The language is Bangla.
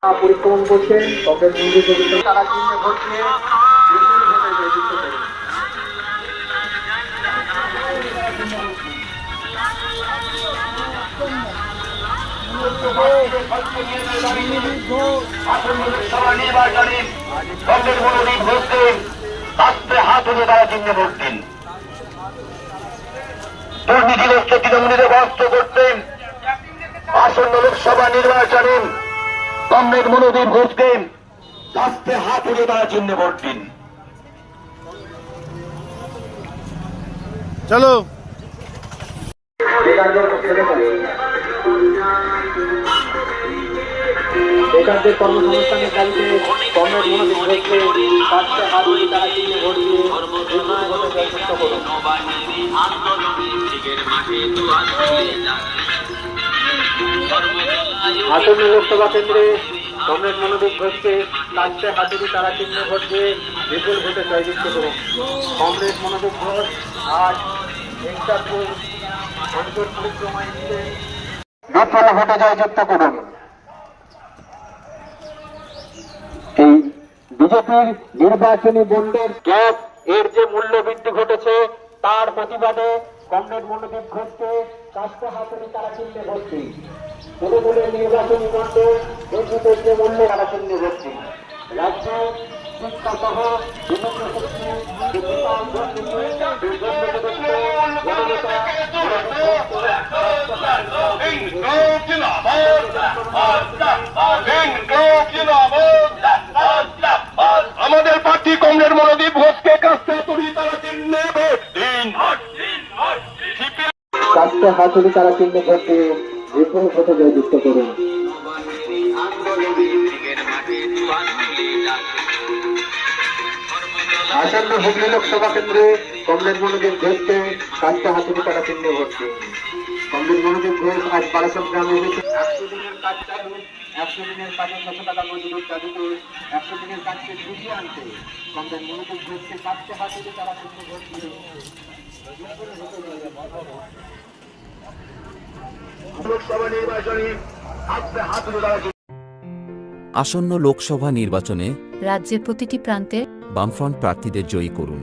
পরিক্রমণ করছেন কংগ্রেস মন্দির তারা চিহ্নে ভোট দিয়ে বিপুল ভোটে জয়যুক্ত করুন। কংগ্রেস মনোনীত ভোট দিন, আস্তে হাত উঠে তারা চিহ্নে ভোট দিন। দুর্নীতিগ্রস্ত তৃণমূলীকে পরাস্ত করতেন আসন্ন লোকসভা নির্বাচনে কংগ্রেস মনোনীত ভোট দিন, আস্তে হাত উঠে তারা চিহ্নে ভোট দিন। চলো বেকারদের কর্মসংস্থানের দাবিতে কংগ্রেস মনোনীত ভোটকে পাঁচটা হাত দিয়ে তারা চিহ্নে ভোট দিয়ে বিপুল ভোটে জয়যুক্ত করুন। আসন্ন লোকসভা কেন্দ্রে কংগ্রেস মনোনীত ভোটকে পাঁচটা হাত দিয়ে তারা চিহ্নে ভোট দিয়ে বিপুল ভোটে জয়যুক্ত করুন। কংগ্রেস মনোনীত ভোট আজ একাত্তর সংসদ পরিক্রমায় নিতে বিপুল ভোটে জয়যুক্ত করুন। এই বিজেপির নির্বাচনী বন্ডের গ্যাস এর যে মূল্য বৃদ্ধি ঘটেছে তার প্রতিবাদে কংগ্রেস মনোনীত ভোটকে পাঁচটা হাত দিয়ে তারা চিহ্নে ভোট দিন। তৃণমূলের নির্বাচনী বন্ডে বিদ্যুতের যে মূল্য তারা চিহ্নে ভোট দিন। রাজ্যে শিক্ষা সহ বিভিন্ন ক্ষেত্রে যে বিশাল আমাদের প্রার্থী কংগ্রেস মনোনীত ঘোষকে কাছে তুলি তারা চিহ্নে ভোট দিন। পাঁচটা হাত দিয়ে তারা চিহ্নে ভোট দিয়ে বিপুল ভোটে জয়যুক্ত করুন। আসন্ন হুগলি লোকসভা কেন্দ্রে কংগ্রেস মনোনীত ঘোষকে পাঁচটা হাত দিয়ে তারা চিহ্নে ভোট দিন। কংগ্রেস মনোনীত ঘোষ আজ বারাসত গ্রামে 100 দিনের কাজ চালু, 100 দিনের কাজে 600 টাকা মজুরির দাবিতে 100 দিনের কাজকে গুছিয়ে আনতে কংগ্রেস মনোনীত ঘোষকে পাঁচটা হাত দিয়ে তারা চিহ্নে ভোট দিয়ে লোকসভা নির্বাচনে আস্তে হাত উঠে তারা আসন্ন লোকসভা নির্বাচনে রাজ্যের প্রতিটি প্রান্তে বামফ্রন্ট প্রার্থীদের জয়ী করুন।